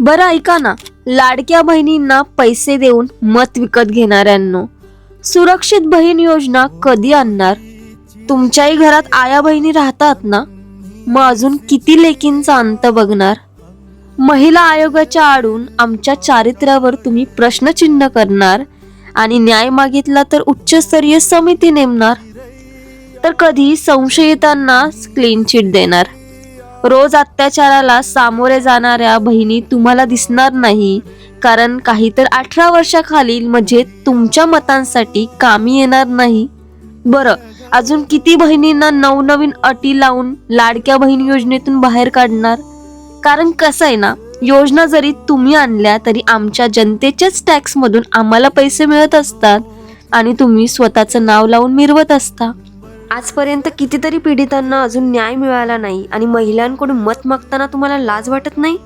बरं ऐका ना, लाडक्या बहिणींना पैसे देऊन मत विकत घेणाऱ्यांनो, सुरक्षित बहीण योजना कधी आणणार? तुमच्याही घरात आया बहिणी राहतात ना? मग अजून किती लेकींचा अंत बघणार? महिला आयोगाच्या आडून आमच्या चारित्र्यावर तुम्ही प्रश्नचिन्ह करणार आणि न्याय मागितला तर उच्चस्तरीय समिती नेमणार, तर कधी संशयितांना क्लीन चिट देणार. रोज अत्याचाराला सामोरे जाणाऱ्या बहिणी तुम्हाला दिसणार नाही, कारण काही तर 18 वर्षाखालील म्हणजे तुमच्या मतांसाठी कामी येणार नाही. बरं, अजून किती बहिणींना नवनवीन अटी लावून लाडक्या बहीण योजनेतून बाहेर काढणार? कारण कसं आहे ना, योजना जरी तुम्ही आणल्या तरी आमच्या जनतेच्याच टॅक्स मधून आम्हाला पैसे मिळत असतात आणि तुम्ही स्वतःचं नाव लावून मिरवत असता. आजपर्यंत कितीतरी पीडितांना अजून न्याय मिळाला नाही आणि महिलांकडून मत मागताना तुम्हाला लाज वाटत नाही?